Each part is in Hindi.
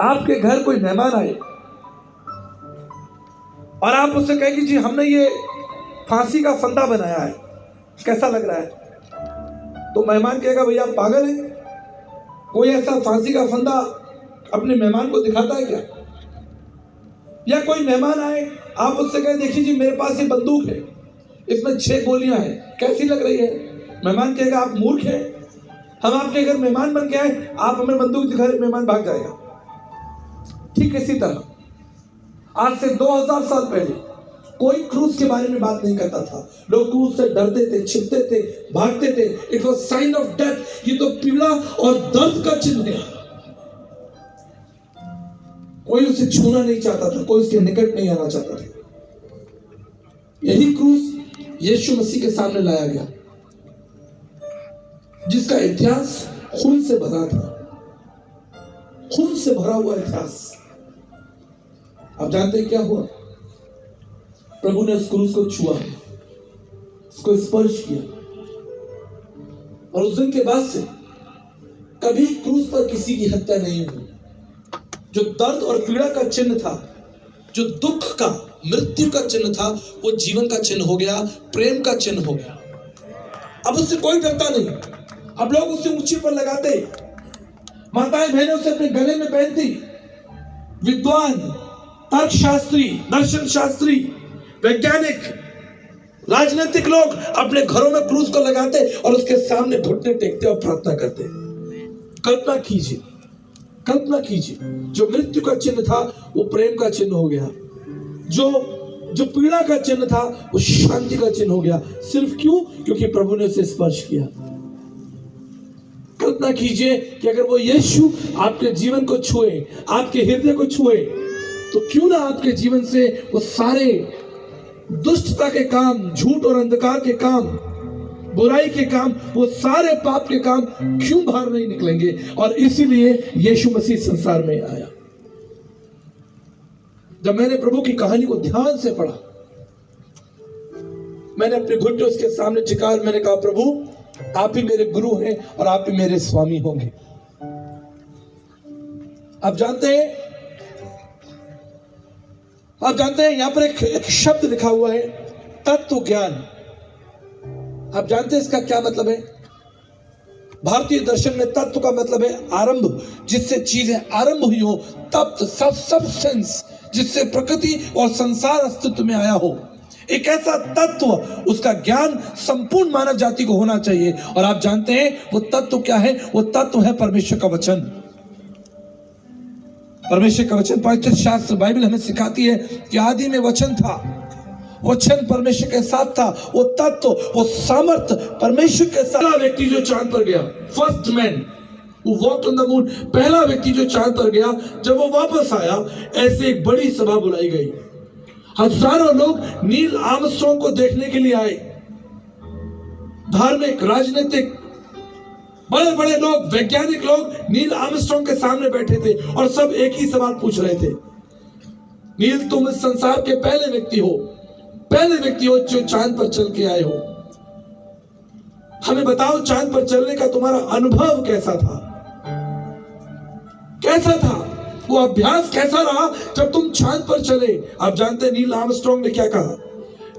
आपके घर कोई मेहमान आए और आप उससे कहें कि जी हमने ये फांसी का फंदा बनाया है, कैसा लग रहा है? तो मेहमान कहेगा भैया आप पागल हैं, कोई ऐसा फांसी का फंदा अपने मेहमान को दिखाता है क्या? या कोई मेहमान आए, आप उससे कहें देखिए जी मेरे पास ये बंदूक है, इसमें 6 गोलियां हैं, कैसी लग रही है? मेहमान कहेगा आप मूर्ख हैं, हम आपके घर मेहमान बन के आए, आप हमें बंदूक दिखा रहे, मेहमान भाग जाएगा। ठीक इसी तरह आज से 2000 साल पहले कोई क्रूस के बारे में बात नहीं करता था। लोग क्रूस से डरते थे, छिपते थे, भागते थे। It was sign of death. ये तो पीड़ा और दर्द का चिन्ह है। कोई उसे छूना नहीं चाहता था, कोई उसके निकट नहीं आना चाहता था। यही क्रूस यीशु मसीह के सामने लाया गया, जिसका इतिहास खून से भरा था, खून से भरा हुआ इतिहास। आप जानते हैं क्या हुआ? प्रभु ने उस क्रूस को छुआ, उसको स्पर्श किया, और उस दिन के बाद से कभी क्रूस पर किसी की हत्या नहीं हुई। जो दर्द और पीड़ा का चिन्ह था, जो दुख का, मृत्यु का चिन्ह था, वो जीवन का चिन्ह हो गया, प्रेम का चिन्ह हो गया। अब उससे कोई डरता नहीं। अब लोग उसे ऊंची पर लगाते, माताएं बहनें उसे अपने गले में पहनती। विद्वान, तर्कशास्त्री, दर्शन शास्त्री, वैज्ञानिक, राजनीतिक लोग अपने घरों में क्रूस को लगाते और उसके सामने घुटने टेकते और प्रार्थना करते। कल्पना कीजिए, कल्पना कीजिए, जो मृत्यु का चिन्ह था वो प्रेम का चिन्ह हो गया, जो पीड़ा का चिन्ह था वो शांति का चिन्ह हो गया। सिर्फ क्यों? क्योंकि प्रभु ने उसे स्पर्श किया। कल्पना कीजिए कि अगर वो यीशु आपके जीवन को छुए, आपके हृदय को छुए, तो क्यों ना आपके जीवन से वो सारे दुष्टता के काम, झूठ और अंधकार के काम, बुराई के काम, वो सारे पाप के काम क्यों बाहर नहीं निकलेंगे? और इसीलिए यीशु मसीह संसार में आया। जब मैंने प्रभु की कहानी को ध्यान से पढ़ा, मैंने अपने घुटने उसके सामने झुका, मैंने कहा प्रभु आप ही मेरे गुरु हैं और आप ही मेरे स्वामी होंगे। आप जानते हैं यहां पर एक शब्द लिखा हुआ है, तत्व ज्ञान। आप जानते हैं इसका क्या मतलब है? भारतीय दर्शन में तत्व का मतलब है आरंभ, जिससे चीजें आरंभ हुई हो। तत्व, सबस्टेंस, जिससे प्रकृति और संसार अस्तित्व में आया हो। एक ऐसा तत्व, उसका ज्ञान संपूर्ण मानव जाति को होना चाहिए। और आप जानते हैं वो तत्व क्या है? वो तत्व है परमेश्वर का वचन। परमेश्वर का वचन, पवित्र शास्त्र, बाइबल हमें सिखाती है कि आदि में वचन था, वचन परमेश्वर के साथ था। वो तत्व, वो सामर्थ परमेश्वर के साथ। पहला व्यक्ति जो चांद पर गया, first man who walked on the moon, पहला व्यक्ति जो चांद पर गया, जब वो वापस आया, ऐसे एक बड़ी सभा बुलाई गई। हजारों लोग नील आर्मस्ट्रांग को देखने के लिए आए। धार्मिक, राजनीतिक, बड़े बड़े लोग, वैज्ञानिक लोग नील आर्मस्ट्रांग के सामने बैठे थे और सब एक ही सवाल पूछ रहे थे, नील तुम इस संसार के पहले व्यक्ति हो जो चांद पर चल के आए हो। हमें बताओ चांद पर चलने का तुम्हारा अनुभव कैसा था? कैसा था वो अभ्यास? कैसा रहा जब तुम चांद पर चले? आप जानते हैं नील आर्मस्ट्रांग ने क्या कहा?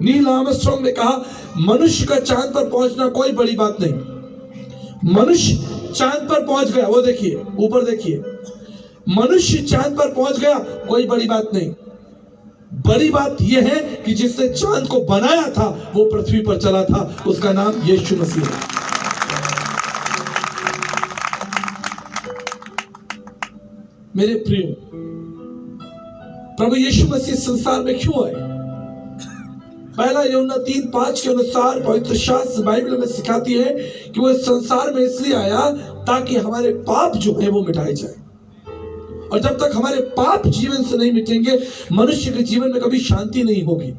नील आर्मस्ट्रांग ने कहा मनुष्य का चांद पर पहुंचना कोई बड़ी बात नहीं। मनुष्य चांद पर पहुंच गया, वो देखिए, ऊपर देखिए, मनुष्य चांद पर पहुंच गया, कोई बड़ी बात नहीं। बड़ी बात यह है कि जिसने चांद को बनाया था वो पृथ्वी पर चला था, उसका नाम यीशु मसीह है। मेरे प्रिय, प्रभु यीशु मसीह संसार में क्यों आए? पहला यूहन्ना 3:5 के अनुसार पवित्र शास्त्र, बाइबल में सिखाती है कि वो इस संसार में इसलिए आया ताकि हमारे पाप जो है वो मिटाए जाए। और जब तक हमारे पाप जीवन से नहीं मिटेंगे, मनुष्य के जीवन में कभी शांति नहीं होगी।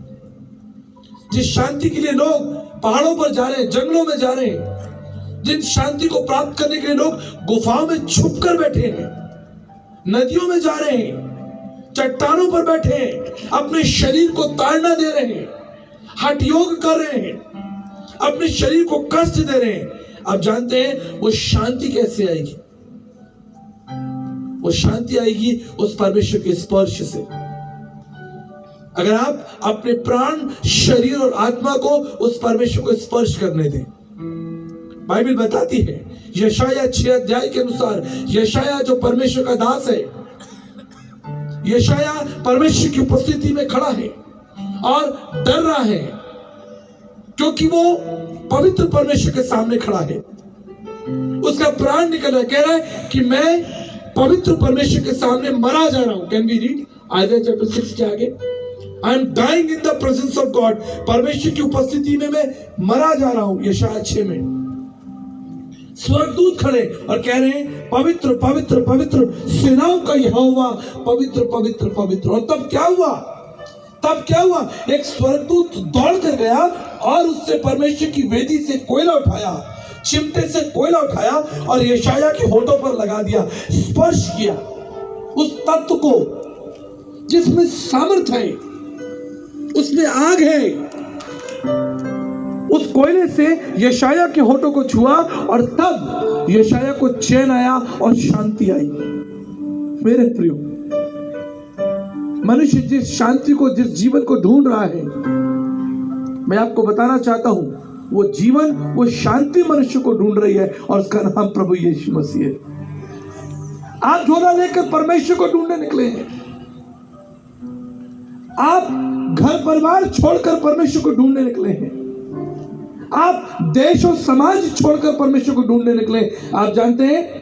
जिस शांति के लिए लोग पहाड़ों पर जा रहे हैं, जंगलों में जा रहे हैं, जिन शांति को प्राप्त करने के लिए लोग गुफाओं में छुप कर बैठे हैं, नदियों में जा रहे हैं, चट्टानों पर बैठे हैं, अपने शरीर को ताड़ना दे रहे हैं, हठ योग कर रहे हैं, अपने शरीर को कष्ट दे रहे हैं, आप जानते हैं वो शांति कैसे आएगी? वो शांति आएगी उस परमेश्वर के स्पर्श से। अगर आप अपने प्राण, शरीर और आत्मा को उस परमेश्वर को स्पर्श करने दें। बाइबल बताती है यशाया 6 अध्याय के अनुसार, यशाया जो परमेश्वर का दास है, यशाया परमेश्वर की उपस्थिति में खड़ा है और डर रहा है क्योंकि वो पवित्र परमेश्वर के सामने खड़ा है। उसका प्राण निकल रहा है, कह रहा है कि मैं पवित्र परमेश्वर के सामने मरा जा रहा हूं। Can we read Isaiah chapter 6 के आगे? I am dying in the presence of God. परमेश्वर की उपस्थिति में मैं मरा जा रहा हूं। यशाया 6 में स्वर्गदूत खड़े और कह रहे हैं पवित्र पवित्र पवित्र सेनाओं का यहोवा पवित्र पवित्र पवित्र। और तब क्या हुआ? तब क्या हुआ? एक स्वर्गदूत दौड़ कर गया और उससे परमेश्वर की वेदी से कोयला उठाया, चिमटे से कोयला उठाया और यशाया के होठों पर लगा दिया, स्पर्श किया उस तत्व को जिसमें सामर्थ्य है, उसमें आग है। उस कोयले से यशाया के होठों को छुआ और तब यशाया को चैन आया और शांति आई। मेरे प्रियो, मनुष्य जिस शांति को, जिस जीवन को ढूंढ रहा है, मैं आपको बताना चाहता हूं वो जीवन, वो शांति मनुष्य को ढूंढ रही है और उसका नाम प्रभु यीशु मसीह है। आप झोला लेकर परमेश्वर को ढूंढने निकले हैं। आप घर परिवार छोड़कर परमेश्वर को ढूंढने निकले हैं। आप देश और समाज छोड़कर परमेश्वर को ढूंढने निकले। आप जानते हैं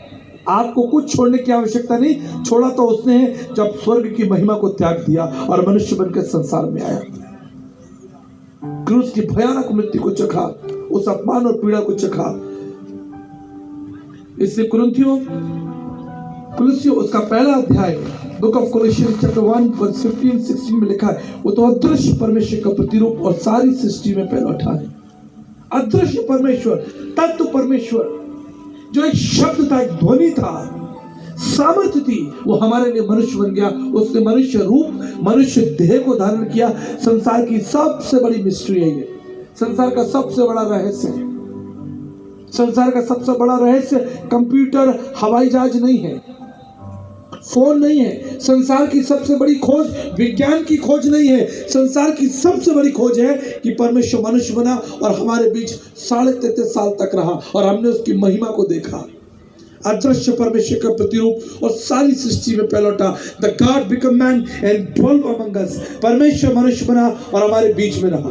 आपको कुछ छोड़ने की आवश्यकता नहीं, छोड़ा तो उसने है जब स्वर्ग की महिमा को त्याग दिया और मनुष्य बनकर संसार में आया। क्रूस की भयानक मृत्यु को चखा, उस अपमान और पीड़ा को चखा। इसलिए कुलुस्सियों उसका पहला अध्याय बुक ऑफ कोलोसियंस चैप्टर 1 वर्स 15-16 में लिखा है, वो तो अदृश्य परमेश्वर का प्रतिरूप और सारी सृष्टि में पहलौठा है। अदृश्य परमेश्वर, तत्व परमेश्वर, जो एक शब्द था, एक ध्वनि था, सामर्थ्य थी, वो हमारे लिए मनुष्य बन गया। उसने मनुष्य रूप, मनुष्य देह को धारण किया। संसार की सबसे बड़ी मिस्ट्री है ये, संसार का सबसे बड़ा रहस्य है। संसार का सबसे बड़ा रहस्य कंप्यूटर, हवाई जहाज नहीं है, फोन नहीं है। संसार की सबसे बड़ी खोज विज्ञान की खोज नहीं है। संसार की सबसे बड़ी खोज है कि परमेश्वर मनुष्य बना और हमारे बीच 33.5 साल तक रहा और हमने उसकी महिमा को देखा। अदृश्य परमेश्वर का प्रतिरूप और सारी सृष्टि में पहलौटा। The God become man and dwelled among us. परमेश्वर मनुष्य बना और हमारे बीच में रहा।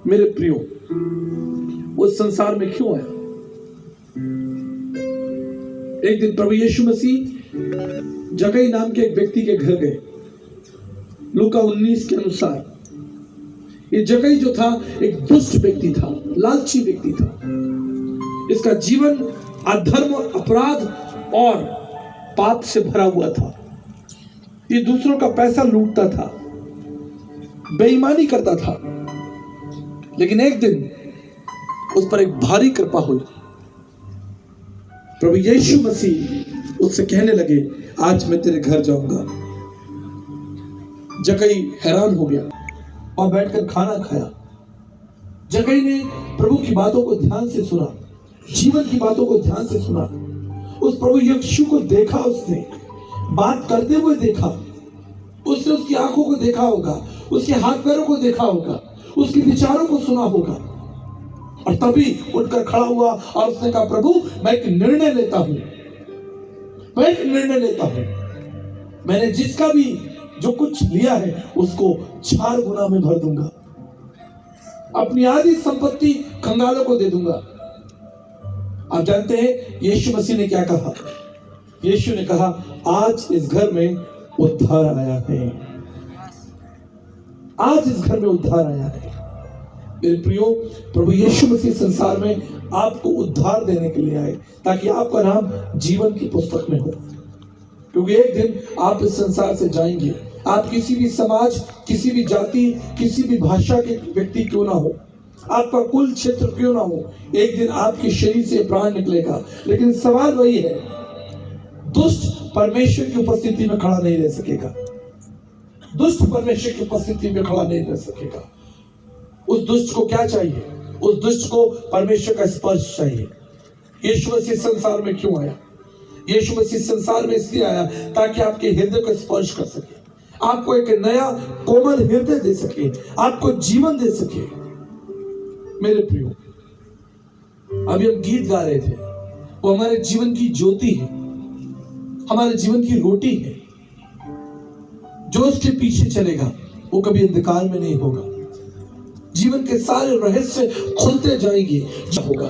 मेरे प्रियो, वो संसार में क्यों आया? एक दिन प्रभु यीशु मसीह जगई नाम के एक व्यक्ति के घर गए। लूका 19 के अनुसार ये जगई जो था एक दुष्ट व्यक्ति था, लालची व्यक्ति था। इसका जीवन अधर्म, अपराध और पाप से भरा हुआ था। ये दूसरों का पैसा लूटता था, बेईमानी करता था। लेकिन एक दिन उस पर एक भारी कृपा हुई। प्रभु यीशु मसीह उससे कहने लगे, आज मैं तेरे घर जाऊंगा। जगई हैरान हो गया और बैठकर खाना खाया। जगई ने प्रभु की बातों को ध्यान से सुना, जीवन की बातों को ध्यान से सुना। उस प्रभु यीशु को देखा, उसने बात करते हुए देखा, उसने उसकी आंखों को देखा होगा, उसके हाथ पैरों को देखा होगा, उसके विचारों को सुना होगा। और तभी उठकर खड़ा हुआ और उसने कहा, प्रभु मैं एक निर्णय लेता हूं, मैं एक निर्णय लेता हूं। मैंने जिसका भी जो कुछ लिया है उसको 4 गुना में भर दूंगा, अपनी आधी संपत्ति कंगालों को दे दूंगा। आप जानते हैं यीशु मसीह ने क्या कहा? यीशु ने कहा, आज इस घर में उद्धार आया है, आज इस घर में उद्धार आया है। मेरे प्रियो, प्रभु यीशु मसीह संसार में आपको उद्धार देने के लिए आए ताकि आपका नाम जीवन की पुस्तक में हो। क्योंकि एक दिन आप इस संसार से जाएंगे। आप किसी भी समाज, किसी भी जाति, किसी भी भाषा के व्यक्ति क्यों ना हो, आपका कुल क्षेत्र क्यों ना हो, एक दिन आपके शरीर से प्राण निकलेगा। लेकिन सवाल वही है, दुष्ट परमेश्वर की उपस्थिति में खड़ा नहीं रह सकेगा। दुष्ट परमेश्वर की उपस्थिति में खड़ा नहीं रह सकेगा। उस दुष्ट को क्या चाहिए? उस दुष्ट को परमेश्वर का स्पर्श चाहिए। यीशु मसीह संसार में क्यों आया? यीशु मसीह संसार में इसलिए आया ताकि आपके हृदय को स्पर्श कर सके, आपको एक नया कोमल हृदय दे सके, आपको जीवन दे सके। मेरे प्रियो, अभी हम गीत गा रहे थे, वो हमारे जीवन की ज्योति है, हमारे जीवन की रोटी है। जो उसके पीछे चलेगा वो कभी अंधकार में नहीं होगा। जीवन के सारे रहस्य खुलते जाएंगे, होगा।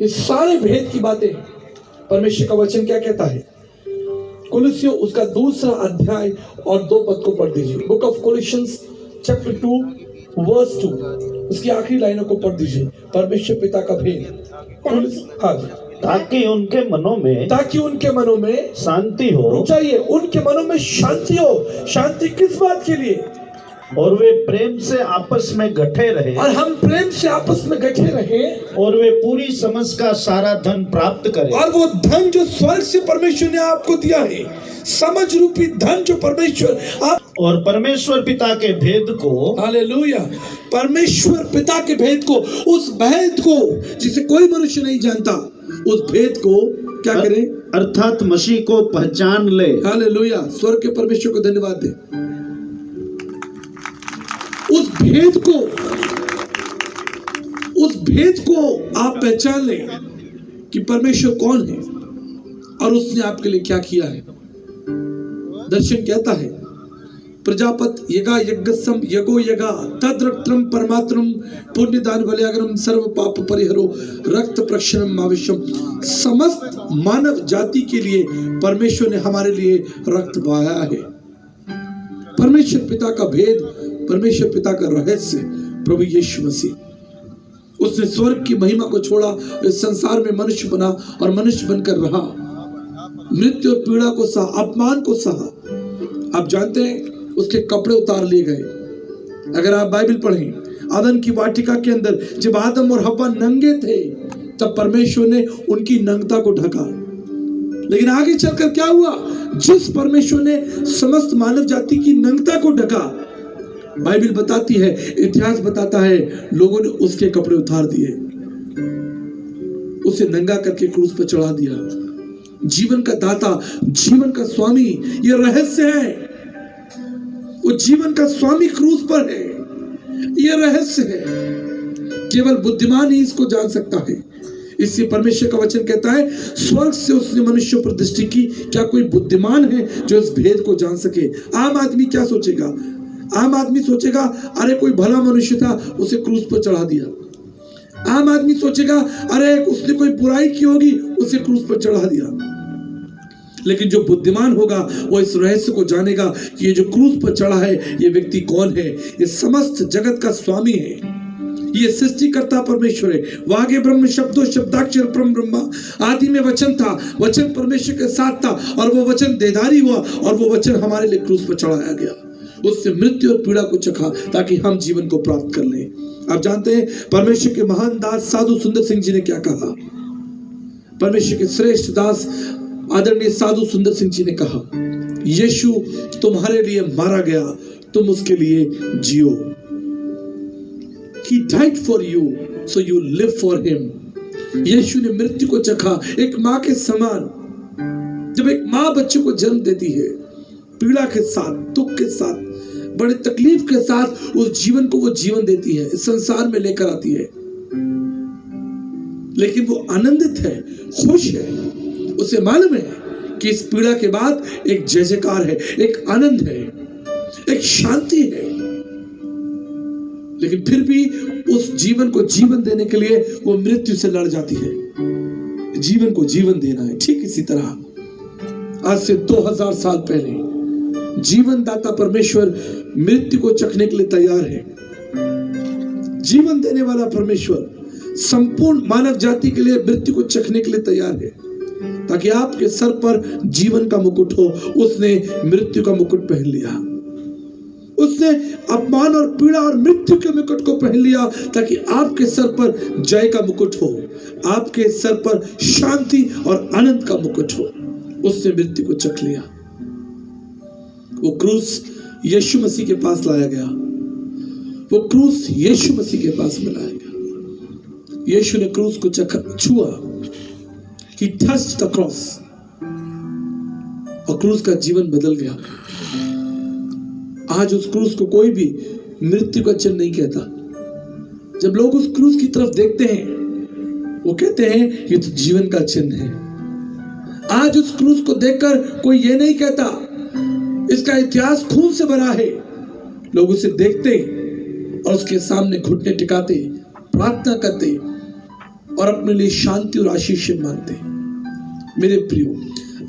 ये सारे भेद की बातें परमेश्वर का वचन क्या कहता है? कोलोसियों उसका 2 अध्याय और 2 पद को पढ़ दीजिए। बुक ऑफ कोलोसियंस चैप्टर 2 वर्स 2, उसकी आखिरी लाइनों को पढ़ दीजिए। परमेश्वर पिता का भेद, हाँ, ताकि उनके मनों में शांति हो। चाहिए उनके मनों में शांति हो। शांति किस बात के लिए? और वे प्रेम से आपस में गठे रहे, और हम प्रेम से आपस में गठे रहे, और वे पूरी समझ का सारा धन प्राप्त करें। और वो धन जो स्वर्ग से परमेश्वर ने आपको दिया है, समझ रूपी धन जो परमेश्वर आप, और परमेश्वर पिता के भेद को, हालेलुया, परमेश्वर पिता के भेद को, उस भेद को जिसे कोई मनुष्य नहीं जानता, उस भेद को क्या करें? अर्थात मसीह को पहचान ले। हालेलुया, स्वर्ग के परमेश्वर को धन्यवाद दे। उस भेद को आप पहचान लें कि परमेश्वर कौन है और उसने आपके लिए क्या किया है। दर्शन कहता है, प्रजापत यगा यज्ञसम यगो यगा तद्रक्त्रम परमात्रम पुण्यदान बलियागरम सर्व पाप परिहरो रक्त प्रक्षणम आविश्यम। समस्त मानव जाति के लिए परमेश्वर ने हमारे लिए रक्त बहाया है। परमेश्वर पिता का भेद, परमेश्वर पिता का रहस्य प्रभु यीशु मसीह, उसने स्वर्ग की महिमा को छोड़ा, इस संसार में मनुष्य बना और मनुष्य बनकर रहा, मृत्यु और पीड़ा को सहा, अपमान को सहा। आप जानते हैं उसके कपड़े उतार लिए गए। अगर आप बाइबल पढ़ें, आदम की वाटिका के अंदर जब आदम और हव्वा नंगे थे, तब परमेश्वर ने उनकी नंगता को ढका। लेकिन आगे चलकर क्या हुआ? जिस परमेश्वर ने समस्त मानव जाति की नंगता को ढका, बाइबल बताती है, इतिहास बताता है, लोगों ने उसके कपड़े उतार दिए, उसे नंगा करके क्रूस पर चढ़ा दिया। जीवन का दाता, जीवन का स्वामी, यह रहस्य है। वो जीवन का स्वामी क्रूस पर है, यह रहस्य है। केवल बुद्धिमान ही इसको जान सकता है। इससे परमेश्वर का वचन कहता है, स्वर्ग से उसने मनुष्य पर दृष्टि की। क्या कोई बुद्धिमान है जो इस भेद को जान सके? आम आदमी क्या सोचेगा? आम आदमी सोचेगा, अरे कोई भला मनुष्य था, उसे क्रूस पर चढ़ा दिया। आम आदमी सोचेगा, अरे उसने कोई बुराई की होगी, उसे क्रूस पर चढ़ा दिया। लेकिन जो बुद्धिमान होगा वो इस रहस्य को जानेगा कि ये जो क्रूस पर चढ़ा है, ये व्यक्ति कौन है? ये समस्त जगत का स्वामी है, ये सृष्टिकर्ता परमेश्वर है। वागे ब्रह्म शब्दों शब्दाक्षर परम ब्रह्मा, आदि में वचन था, वचन परमेश्वर के साथ था, और वो वचन देहधारी हुआ, और वो वचन हमारे लिए क्रूस पर चढ़ाया गया। उससे मृत्यु और पीड़ा को चखा ताकि हम जीवन को प्राप्त कर लें। आप जानते हैं परमेश्वर के महान दास साधु सुंदर सिंह जी ने क्या कहा? परमेश्वर के श्रेष्ठ दास आदरणीय साधु सुंदर सिंह जी ने कहा, यीशु तुम्हारे लिए मारा गया, तुम उसके लिए जियो। He died for you, so you live for him. यीशु ने मृत्यु को चखा एक माँ के समान। जब एक माँ बच्चे को जन्म देती है, पीड़ा के साथ, दुख के साथ, बड़े तकलीफ के साथ उस जीवन को वो जीवन देती है, इस संसार में लेकर आती है। लेकिन वो आनंदित है, खुश है, उसे मालूम है कि इस पीड़ा के बाद एक जय जयकार है, एक आनंद है, एक शांति है। लेकिन फिर भी उस जीवन को जीवन देने के लिए वो मृत्यु से लड़ जाती है। जीवन को जीवन देना है। ठीक इसी तरह आज से 2000 साल पहले जीवन दाता परमेश्वर मृत्यु को चखने के लिए तैयार है। जीवन देने वाला परमेश्वर संपूर्ण मानव जाति के लिए मृत्यु को चखने के लिए तैयार है, ताकि आपके सर पर जीवन का मुकुट हो। उसने मृत्यु का मुकुट पहन लिया, उसने अपमान और पीड़ा और मृत्यु के मुकुट को पहन लिया, ताकि आपके सर पर जय का मुकुट हो, आपके सर पर शांति और आनंद का मुकुट हो। उसने मृत्यु को चख लिया। वो क्रूस यीशु मसीह के पास लाया गया, वो क्रूस यीशु मसीह के पास में लाया गया। यीशु ने क्रूस को छुआ, He touched the cross. और क्रूस का जीवन बदल गया। आज उस क्रूस को कोई भी मृत्यु का चिन्ह नहीं कहता। जब लोग उस क्रूस की तरफ देखते हैं, वो कहते हैं ये तो जीवन का चिन्ह है। आज उस क्रूस को देखकर कोई ये नहीं कहता इसका इतिहास खून से भरा है। लोग उसे देखते और उसके सामने घुटने टिकाते, प्रार्थना करते और अपने लिए शांति और आशीष मांगते। मेरे प्रियो,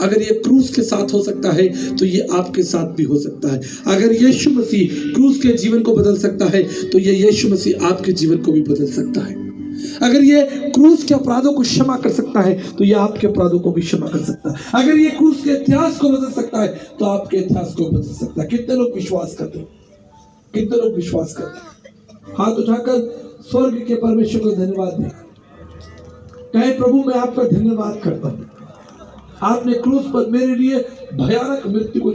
अगर ये क्रूस के साथ हो सकता है तो ये आपके साथ भी हो सकता है। अगर यीशु मसीह क्रूस के जीवन को बदल सकता है तो ये यीशु मसीह आपके जीवन को भी बदल सकता है। अगर ये क्रूस के अपराधों को क्षमा कर सकता है तो ये आपके अपराधों को भी क्षमा कर सकता है। अगर ये क्रूस के इतिहास को बदल सकता है तो आपके इतिहास को बदल सकता है। कितने लोग विश्वास करते हैं? कितने लोग विश्वास करते हैं? हाथ उठाकर स्वर्ग के परमेश्वर को धन्यवाद दें। कहे, प्रभु मैं आपका धन्यवाद करता हूं, आपने क्रूस पर मेरे लिए भयानक मृत्यु को